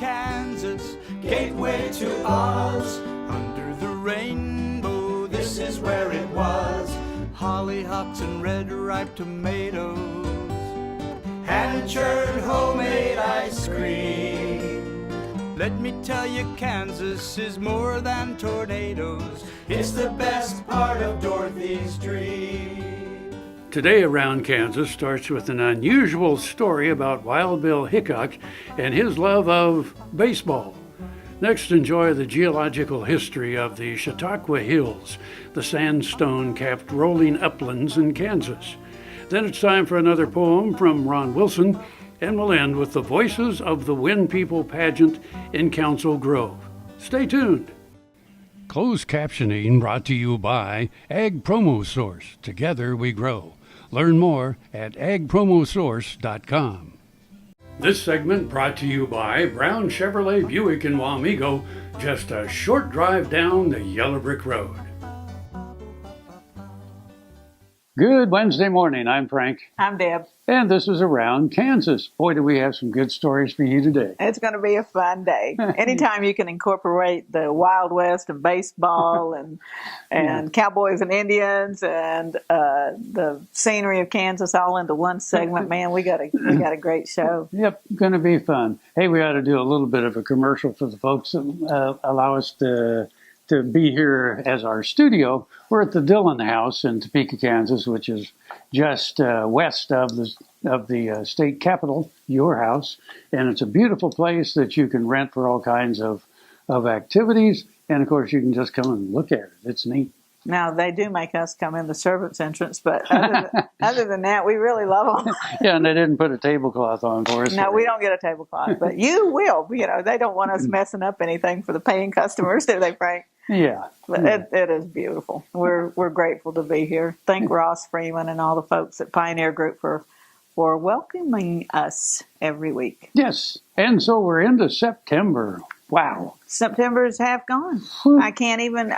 Kansas, gateway to Oz. Under the rainbow, this is where it was. Hollyhocks and red ripe tomatoes, hand-churned homemade ice cream. Let me tell you, Kansas is more than tornadoes. It's the best part of Dorothy's dream. Today Around Kansas starts with an unusual story about Wild Bill Hickok and his love of baseball. Next, enjoy the geological history of the Chautauqua Hills, the sandstone-capped rolling uplands in Kansas. Then it's time for another poem from Ron Wilson, and we'll end with the voices of the Wind People Pageant in Council Grove. Stay tuned. Closed captioning brought to you by Ag Promo Source. Together we grow. Learn more at agpromosource.com. This segment brought to you by Brown Chevrolet Buick in Wamego, just a short drive down the Yellow Brick Road. Good Wednesday morning. I'm Frank. I'm Deb. And this is Around Kansas. Boy, do we have some good stories for you today. It's going to be a fun day. Anytime you can incorporate the Wild West and baseball and cowboys and Indians and the scenery of Kansas all into one segment, man, we got a great show. Yep, going to be fun. Hey, we ought to do a little bit of a commercial for the folks that allow us to be here as our studio. We're at the Dillon House in Topeka, Kansas, which is just west of the state capital, your house. And it's a beautiful place that you can rent for all kinds of activities. And, of course, you can just come and look at it. It's neat. Now, they do make us come in the servants' entrance, but other than that, we really love them. Yeah, and they didn't put a tablecloth on for us. No, we don't get a tablecloth, but you will. You know, they don't want us messing up anything for the paying customers, do they, Frank? Yeah. But it is beautiful. We're grateful to be here. Thank Ross Freeman and all the folks at Pioneer Group for welcoming us every week. Yes, and so we're into September. Wow. September is half gone. I can't even,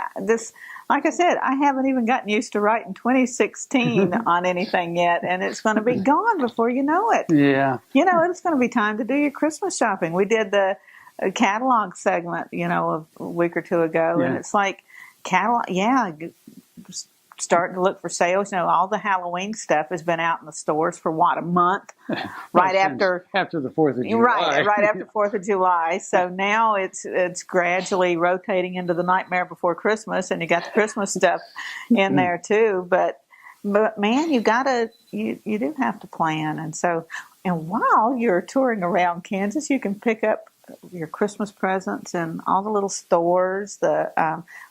like I said, I haven't even gotten used to writing 2016 on anything yet, and it's going to be gone before you know it. Yeah. You know, it's going to be time to do your Christmas shopping. We did the catalog segment, a week or two ago, and it's like catalog, starting to look for sales. All the Halloween stuff has been out in the stores for a month, right after the 4th of July. Right after 4th of July. So now it's gradually rotating into the nightmare before Christmas, and you got the Christmas stuff in there too. But man, you do have to plan, and while you're touring around Kansas, you can pick up your Christmas presents in all the little stores.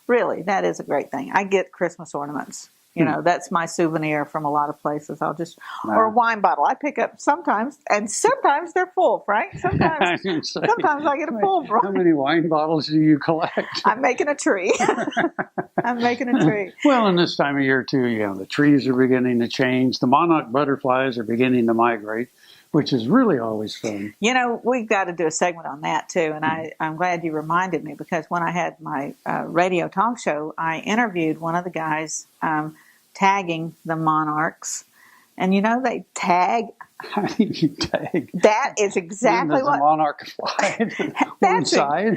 Really, that is a great thing. I get Christmas ornaments. That's my souvenir from a lot of places. Or a wine bottle. I pick up sometimes, and sometimes they're full, Frank. Sometimes I get a full. How many wine bottles do you collect? I'm making a tree. Well, and this time of year, too, the trees are beginning to change. The monarch butterflies are beginning to migrate, which is really always fun. We've got to do a segment on that, too. And I'm glad you reminded me, because when I had my radio talk show, I interviewed one of the guys tagging the monarchs. And, they tag. How do you tag? That is exactly what. The monarch fly one side.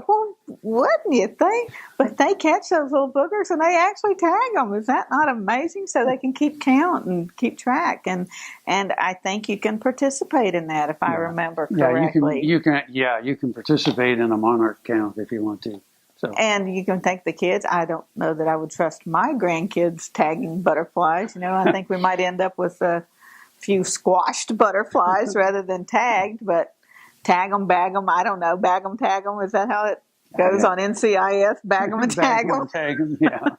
Well, wouldn't you think? But they catch those little boogers and they actually tag them. Is that not amazing? So they can keep count and keep track. And I think you can participate in that, if I remember correctly. Yeah, you can participate in a monarch count if you want to. So. And you can thank the kids. I don't know that I would trust my grandkids tagging butterflies. I think we might end up with a few squashed butterflies rather than tagged, but tag them, bag them. I don't know. Bag them, tag them. Is that how it goes on NCIS? Bag them and tag them. Tag them, yeah.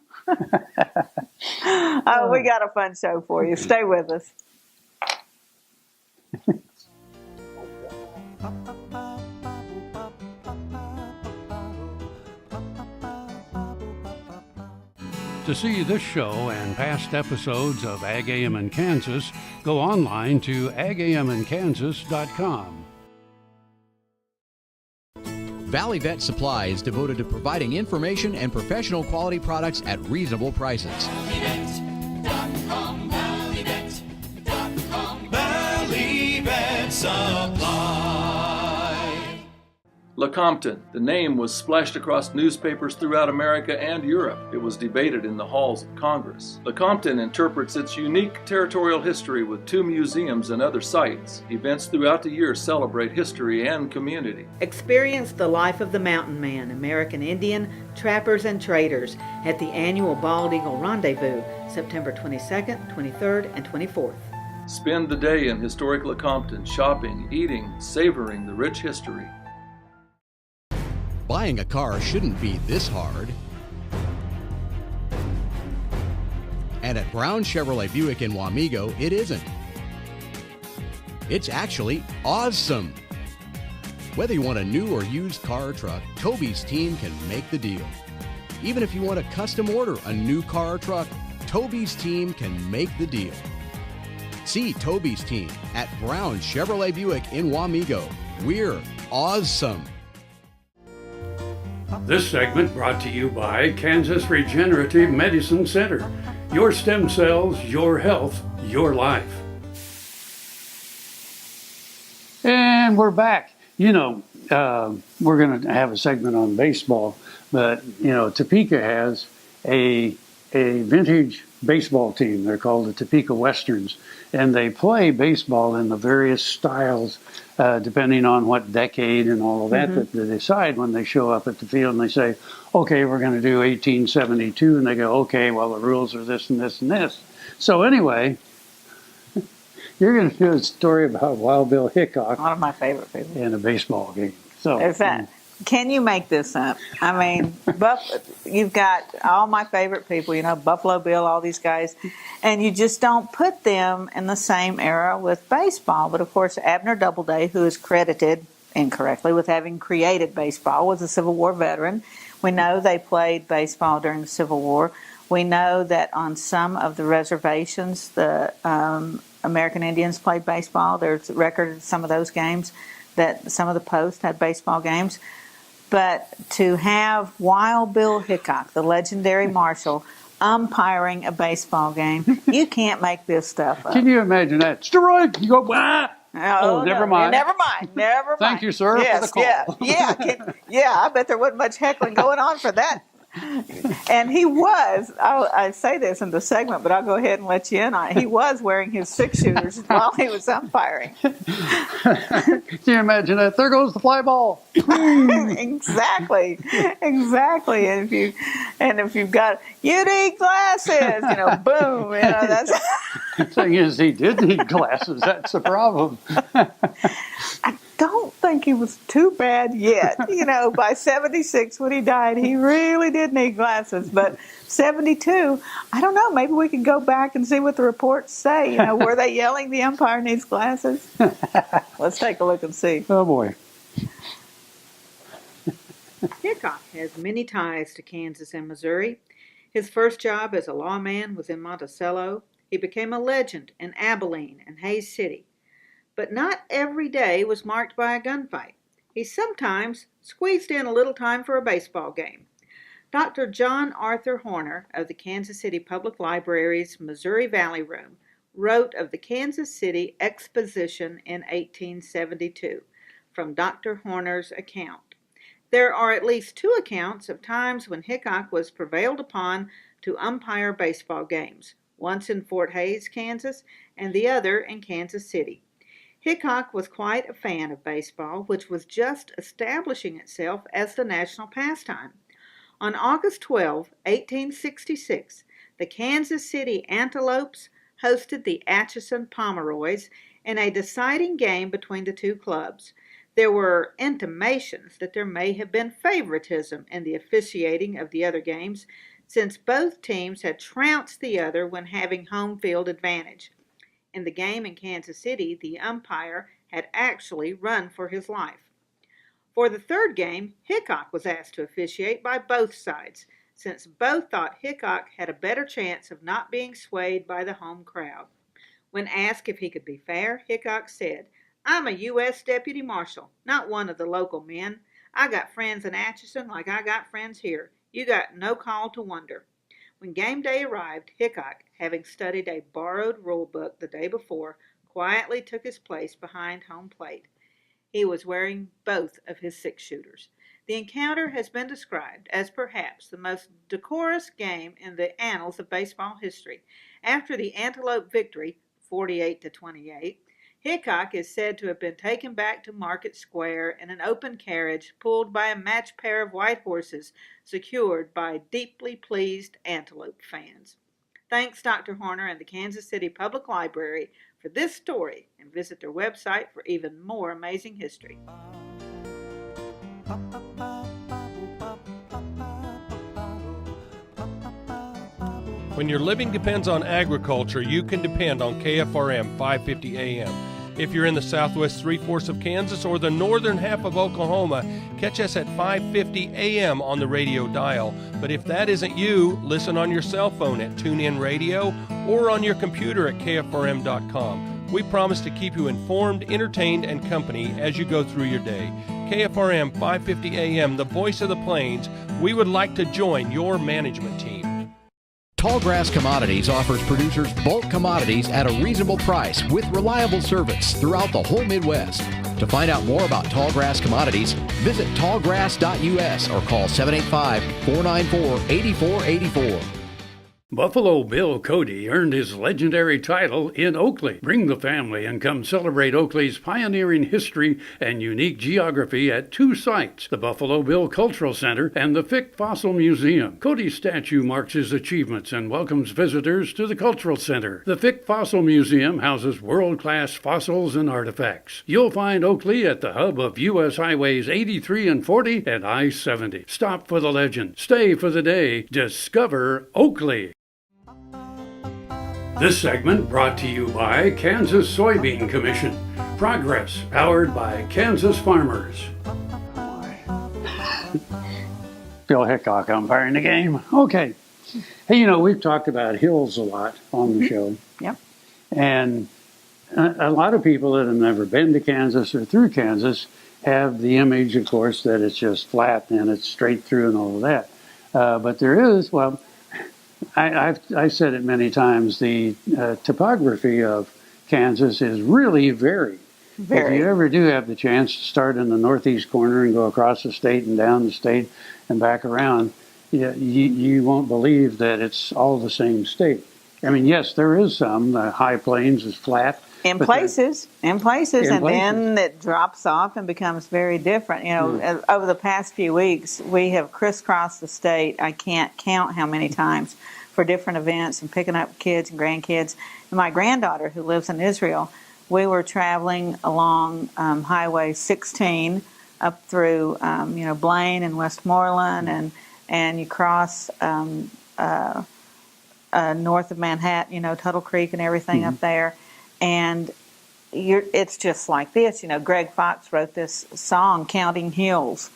We got a fun show for you. Stay with us. To see this show and past episodes of Ag AM in Kansas, go online to agaminkansas.com. Valley Vet Supply is devoted to providing information and professional quality products at reasonable prices. ValleyVet.com, ValleyVet.com, Valley Vet Supply. Lecompton. The name was splashed across newspapers throughout America and Europe. It was debated in the halls of Congress. Lecompton interprets its unique territorial history with 2 museums and other sites. Events throughout the year celebrate history and community. Experience the life of the mountain man, American Indian, trappers, and traders at the annual Bald Eagle Rendezvous, September 22nd, 23rd, and 24th. Spend the day in historic Lecompton, shopping, eating, savoring the rich history. Buying a car shouldn't be this hard. And at Brown Chevrolet Buick in Wamego, it isn't. It's actually awesome. Whether you want a new or used car or truck, Toby's team can make the deal. Even if you want to custom order a new car or truck, Toby's team can make the deal. See Toby's team at Brown Chevrolet Buick in Wamego. We're awesome. This segment brought to you by Kansas Regenerative Medicine Center. Your stem cells, your health, your life. And we're back. You know, we're going to have a segment on baseball, but, you know, Topeka has a vintage baseball team. They're called the Topeka Westerns, and they play baseball in the various styles depending on what decade and all of that that they decide when they show up at the field, and they say, okay, we're going to do 1872, and they go, okay, well, the rules are this and this and this. So anyway, you're going to do a story about Wild Bill Hickok. One of my favorite people. In a baseball game. So Is that? Can you make this up? I mean, you've got all my favorite people, you know, Buffalo Bill, all these guys, and you just don't put them in the same era with baseball. But of course, Abner Doubleday, who is credited incorrectly with having created baseball, was a Civil War veteran. We know they played baseball during the Civil War. We know that on some of the reservations, the American Indians played baseball. There's a record of some of those games, that some of the posts had baseball games. But to have Wild Bill Hickok, the legendary marshal, umpiring a baseball game, you can't make this stuff up. can you imagine that? Strike! You go, ah! Oh, never no, mind. Never mind. Never mind. Thank you, sir, for the call. Yeah, I bet there wasn't much heckling going on for that. And he was, I say this in the segment, but I'll go ahead and let you in on it. He was wearing his 6-shooters while he was umpiring. Can you imagine that? There goes the fly ball. Exactly. And if you've got, you need glasses, you know, boom, you know, that's. The thing is, he did need glasses. That's the problem. I don't think he was too bad yet. You know, by 76 when he died, he really did need glasses. But 72, I don't know. Maybe we can go back and see what the reports say. You know, were they yelling the umpire needs glasses? Let's take a look and see. Oh, boy. Hickok has many ties to Kansas and Missouri. His first job as a lawman was in Monticello. He became a legend in Abilene and Hays City. But not every day was marked by a gunfight. He sometimes squeezed in a little time for a baseball game. Dr. John Arthur Horner of the Kansas City Public Library's Missouri Valley Room wrote of the Kansas City Exposition in 1872 from Dr. Horner's account. There are at least 2 accounts of times when Hickok was prevailed upon to umpire baseball games, once in Fort Hays, Kansas, and the other in Kansas City. Hickok was quite a fan of baseball, which was just establishing itself as the national pastime. On August 12, 1866, the Kansas City Antelopes hosted the Atchison Pomeroys in a deciding game between the 2 clubs. There were intimations that there may have been favoritism in the officiating of the other games, since both teams had trounced the other when having home field advantage. In the game in Kansas City, the umpire had actually run for his life. For the 3rd game, Hickok was asked to officiate by both sides, since both thought Hickok had a better chance of not being swayed by the home crowd. When asked if he could be fair, Hickok said, "I'm a U.S. Deputy Marshal, not one of the local men. I got friends in Atchison like I got friends here. You got no call to wonder." When game day arrived, Hickok, having studied a borrowed rule book the day before, quietly took his place behind home plate. He was wearing both of his six-shooters. The encounter has been described as perhaps the most decorous game in the annals of baseball history. After the Antelope victory, 48-28, Hickok is said to have been taken back to Market Square in an open carriage pulled by a matched pair of white horses secured by deeply pleased Antelope fans. Thanks, Dr. Horner and the Kansas City Public Library for this story, and visit their website for even more amazing history. When your living depends on agriculture, you can depend on KFRM 550 AM. If you're in the southwest three-fourths of Kansas or the northern half of Oklahoma, catch us at 550 AM on the radio dial. But if that isn't you, listen on your cell phone at TuneIn Radio or on your computer at KFRM.com. We promise to keep you informed, entertained, and company as you go through your day. KFRM 550 AM, the voice of the plains. We would like to join your management team. Tallgrass Commodities offers producers bulk commodities at a reasonable price with reliable service throughout the whole Midwest. To find out more about Tallgrass Commodities, visit tallgrass.us or call 785-494-8484. Buffalo Bill Cody earned his legendary title in Oakley. Bring the family and come celebrate Oakley's pioneering history and unique geography at two sites, the Buffalo Bill Cultural Center and the Fick Fossil Museum. Cody's statue marks his achievements and welcomes visitors to the Cultural Center. The Fick Fossil Museum houses world-class fossils and artifacts. You'll find Oakley at the hub of U.S. Highways 83 and 40 and I-70. Stop for the legend. Stay for the day. Discover Oakley. This segment brought to you by Kansas Soybean Commission. Progress powered by Kansas farmers. Bill Hickok umpiring the game. Okay. Hey, we've talked about hills a lot on the show. Yep. And a lot of people that have never been to Kansas or through Kansas have the image, of course, that it's just flat and it's straight through and all of that. But there is, I've said it many times, the topography of Kansas is really varied. If you ever do have the chance to start in the northeast corner and go across the state and down the state and back around, you won't believe that it's all the same state. I mean, yes, there is some. The high plains is flat. In places, and then it drops off and becomes very different. Over the past few weeks, we have crisscrossed the state. I can't count how many times for different events and picking up kids and grandkids. And my granddaughter, who lives in Israel, we were traveling along Highway 16 up through, Blaine and Westmoreland, and you cross north of Manhattan, Tuttle Creek and everything up there. And it's just like this. Greg Fox wrote this song, Counting Hills,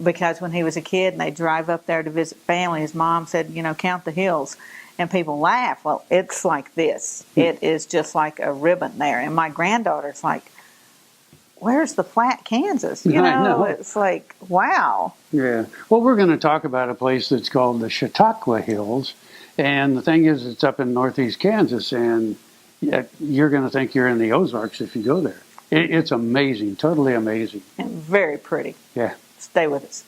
because when he was a kid and they'd drive up there to visit family, his mom said, count the hills. And people laugh. Well, it's like this. It is just like a ribbon there. And my granddaughter's like, where's the flat Kansas? I know. It's like, wow. Yeah. Well, we're going to talk about a place that's called the Chautauqua Hills. And the thing is, it's up in northeast Kansas, and you're going to think you're in the Ozarks if you go there. It's amazing, totally amazing. And very pretty. Yeah. Stay with us.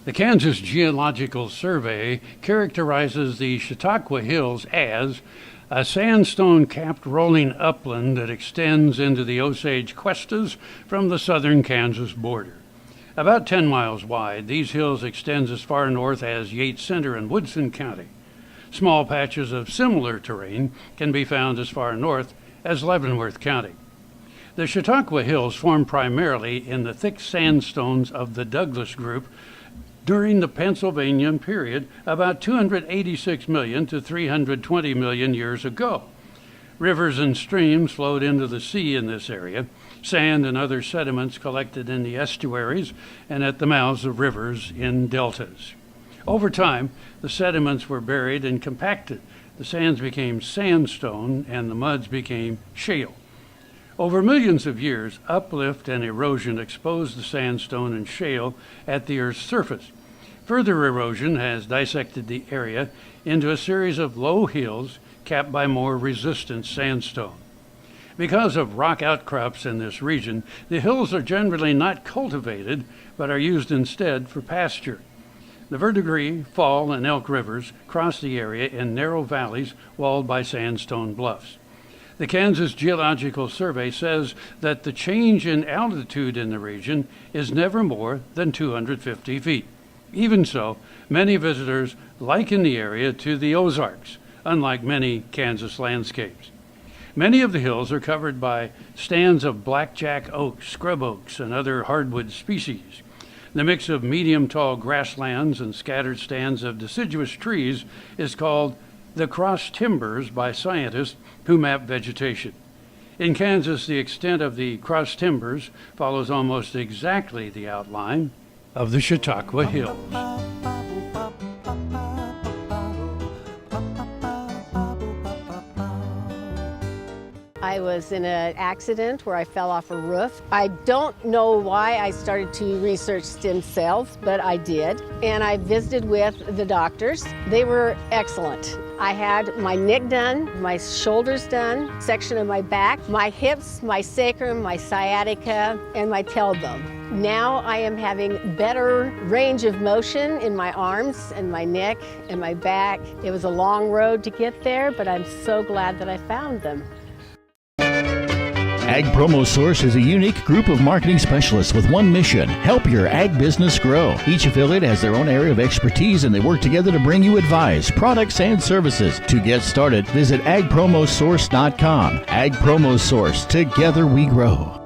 The Kansas Geological Survey characterizes the Chautauqua Hills as a sandstone-capped rolling upland that extends into the Osage Cuestas from the southern Kansas border. About 10 miles wide, these hills extend as far north as Yates Center in Woodson County. Small patches of similar terrain can be found as far north as Leavenworth County. The Chautauqua Hills formed primarily in the thick sandstones of the Douglas Group during the Pennsylvanian period about 286 million to 320 million years ago. Rivers and streams flowed into the sea in this area. Sand and other sediments collected in the estuaries and at the mouths of rivers in deltas. Over time, the sediments were buried and compacted. The sands became sandstone and the muds became shale. Over millions of years, uplift and erosion exposed the sandstone and shale at the Earth's surface. Further erosion has dissected the area into a series of low hills capped by more resistant sandstone. Because of rock outcrops in this region, the hills are generally not cultivated, but are used instead for pasture. The Verdigris, Fall, and Elk Rivers cross the area in narrow valleys walled by sandstone bluffs. The Kansas Geological Survey says that the change in altitude in the region is never more than 250 feet. Even so, many visitors liken the area to the Ozarks, unlike many Kansas landscapes. Many of the hills are covered by stands of blackjack oaks, scrub oaks, and other hardwood species. The mix of medium-tall grasslands and scattered stands of deciduous trees is called the cross timbers by scientists who map vegetation. In Kansas, the extent of the cross timbers follows almost exactly the outline of the Chautauqua Hills. I was in an accident where I fell off a roof. I don't know why I started to research stem cells, but I did. And I visited with the doctors. They were excellent. I had my neck done, my shoulders done, section of my back, my hips, my sacrum, my sciatica, and my tailbone. Now I am having better range of motion in my arms and my neck and my back. It was a long road to get there, but I'm so glad that I found them. Ag Promo Source is a unique group of marketing specialists with one mission: help your ag business grow. Each affiliate has their own area of expertise, and they work together to bring you advice, products, and services. To get started, visit agpromosource.com. Ag Promo Source. Together we grow.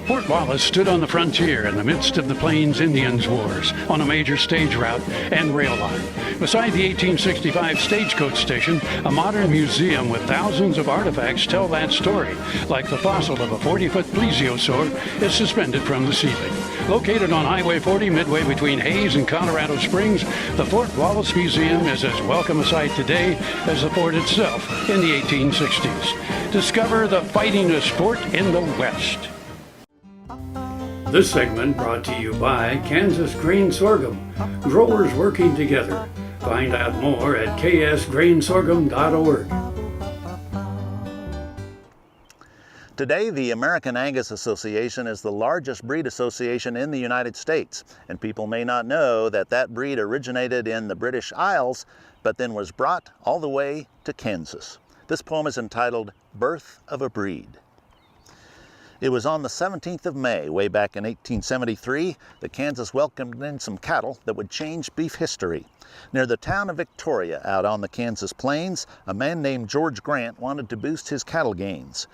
Fort Wallace stood on the frontier in the midst of the Plains Indians Wars on a major stage route and rail line. Beside the 1865 stagecoach station, a modern museum with thousands of artifacts tell that story, like the fossil of a 40-foot plesiosaur is suspended from the ceiling. Located on Highway 40 midway between Hayes and Colorado Springs, the Fort Wallace Museum is as welcome a sight today as the fort itself in the 1860s. Discover the fightingest fort in the West. This segment brought to you by Kansas Grain Sorghum, growers working together. Find out more at ksgrainsorghum.org. Today, the American Angus Association is the largest breed association in the United States, and people may not know that that breed originated in the British Isles, but then was brought all the way to Kansas. This poem is entitled Birth of a Breed. It was on the 17th of May, way back in 1873, that Kansas welcomed in some cattle that would change beef history. Near the town of Victoria, out on the Kansas plains, a man named George Grant wanted to boost his cattle gains.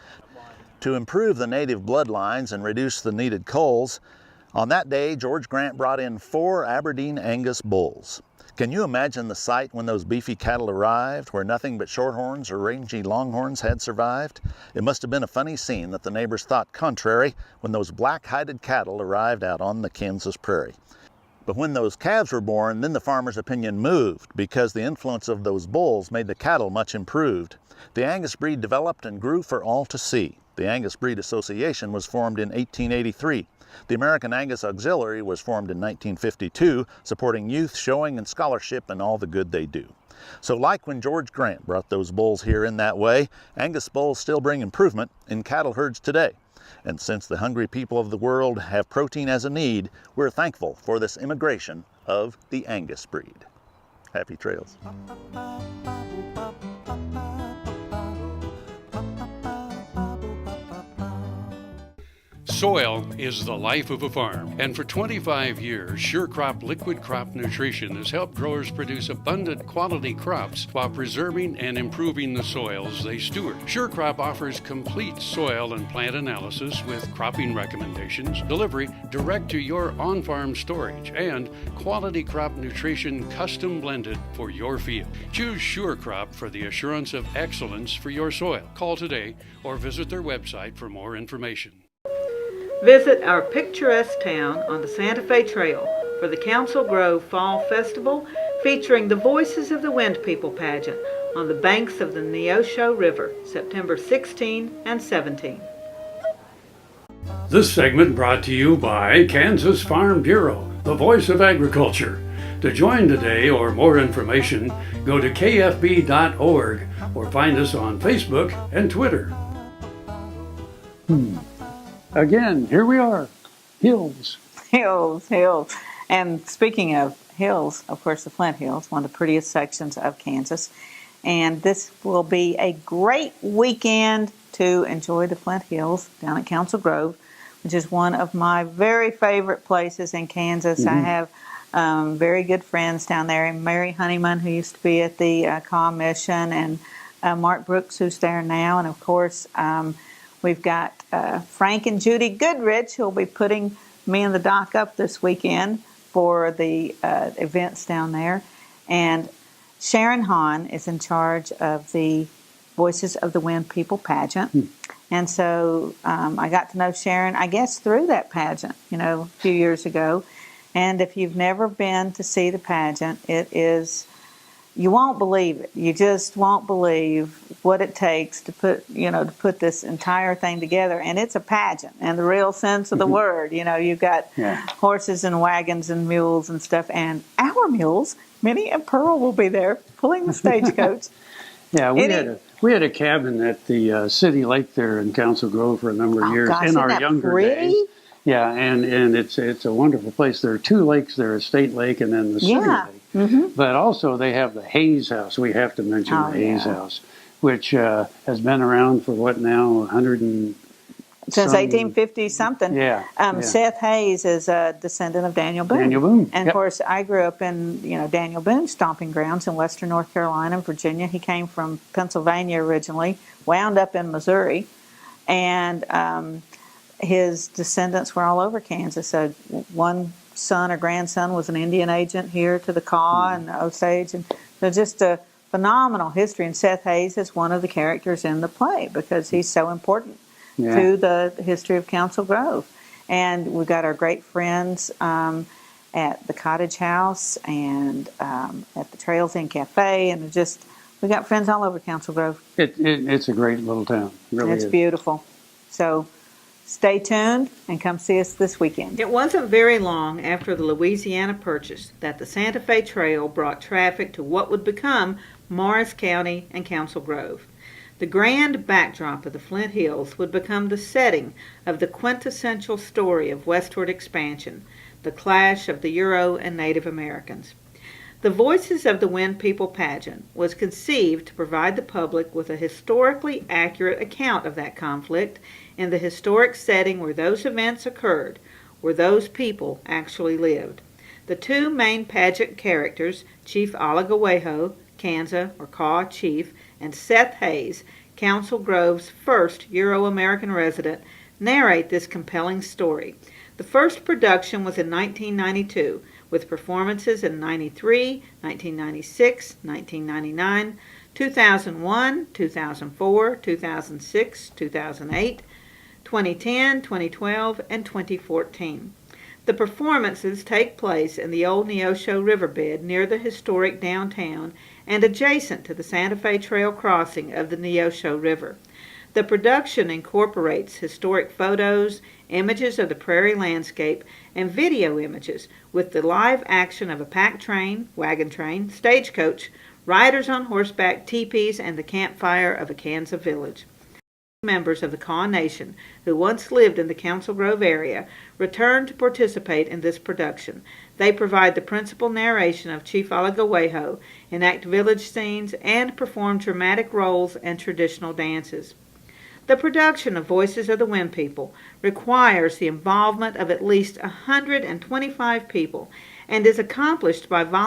To improve the native bloodlines and reduce the needed culls, on that day, George Grant brought in 4 Aberdeen Angus bulls. Can you imagine the sight when those beefy cattle arrived, where nothing but shorthorns or rangy longhorns had survived? It must have been a funny scene that the neighbors thought contrary when those black-hided cattle arrived out on the Kansas prairie. But when those calves were born, then the farmer's opinion moved, because the influence of those bulls made the cattle much improved. The Angus breed developed and grew for all to see. The Angus Breed Association was formed in 1883. The American Angus Auxiliary was formed in 1952, supporting youth, showing, and scholarship and all the good they do. So like when George Grant brought those bulls here in that way, Angus bulls still bring improvement in cattle herds today. And since the hungry people of the world have protein as a need, we're thankful for this immigration of the Angus breed. Happy trails. Soil is the life of a farm, and for 25 years, SureCrop Liquid Crop Nutrition has helped growers produce abundant quality crops while preserving and improving the soils they steward. SureCrop offers complete soil and plant analysis with cropping recommendations, delivery direct to your on-farm storage, and quality crop nutrition custom blended for your field. Choose SureCrop for the assurance of excellence for your soil. Call today or visit their website for more information. Visit our picturesque town on the Santa Fe Trail for the Council Grove Fall Festival, featuring the Voices of the Wind People Pageant on the banks of the Neosho River, September 16 and 17. This segment brought to you by Kansas Farm Bureau, the voice of agriculture. To join today or more information, go to kfb.org or find us on Facebook and Twitter. Again, here we are, hills. Hills, hills. And speaking of hills, of course, the Flint Hills, one of the prettiest sections of Kansas. And this will be a great weekend to enjoy the Flint Hills down at Council Grove, which is one of my very favorite places in Kansas. I have very good friends down there, and Mary Honeyman, who used to be at the Commission, and Mark Brooks, who's there now, and of course we've got Frank and Judy Goodrich, who will be putting me and the doc up this weekend for the events down there, and Sharon Hahn is in charge of the Voices of the Wind People Pageant. And so I got to know Sharon, I guess, through that pageant, a few years ago. And if you've never been to see the pageant, it is, you won't believe it. You just won't believe what it takes to put this entire thing together. And it's a pageant in the real sense of the word. You've got horses and wagons and mules and stuff. And our mules, Minnie and Pearl, will be there pulling the stagecoach. Yeah, we had a cabin at the city lake there in Council Grove for a number of years in our younger days. Yeah, and it's a wonderful place. There are two lakes there, a state lake and then the city lake. But also they have the Hayes House. We have to mention the Hayes House, which has been around for what now, 100 and since 1850 something. Seth Hayes is a descendant of Daniel Boone. And of course, I grew up in Daniel Boone's stomping grounds in western North Carolina and Virginia. He came from Pennsylvania originally, wound up in Missouri, and his descendants were all over Kansas. So one son or grandson was an Indian agent here to the Kaw and the Osage, and so just a phenomenal history. And Seth Hayes is one of the characters in the play because he's so important to the history of Council Grove. And we've got our great friends at the Cottage House and at the Trails Inn Cafe, and we got friends all over Council Grove. It's a great little town. Really, it's beautiful. So stay tuned and come see us this weekend. It wasn't very long after the Louisiana Purchase that the Santa Fe Trail brought traffic to what would become Morris County and Council Grove. The grand backdrop of the Flint Hills would become the setting of the quintessential story of westward expansion, the clash of the Euro and Native Americans. The Voices of the Wind People Pageant was conceived to provide the public with a historically accurate account of that conflict in the historic setting where those events occurred, where those people actually lived. The two main pageant characters, Chief Alagaweho, Kansa or Kaw chief, and Seth Hayes, Council Grove's first Euro-American resident, narrate this compelling story. The first production was in 1992, with performances in 93, 1996, 1999, 2001, 2004, 2006, 2008, 2010, 2012, and 2014. The performances take place in the old Neosho riverbed near the historic downtown and adjacent to the Santa Fe Trail crossing of the Neosho River. The production incorporates historic photos, images of the prairie landscape, and video images with the live action of a pack train, wagon train, stagecoach, riders on horseback, teepees, and the campfire of a Kansas village. Members of the Kaw Nation who once lived in the Council Grove area returned to participate in this production. They provide the principal narration of Chief Alagaweho, enact village scenes, and perform dramatic roles and traditional dances. The production of Voices of the Wind People requires the involvement of at least 125 people and is accomplished by volunteers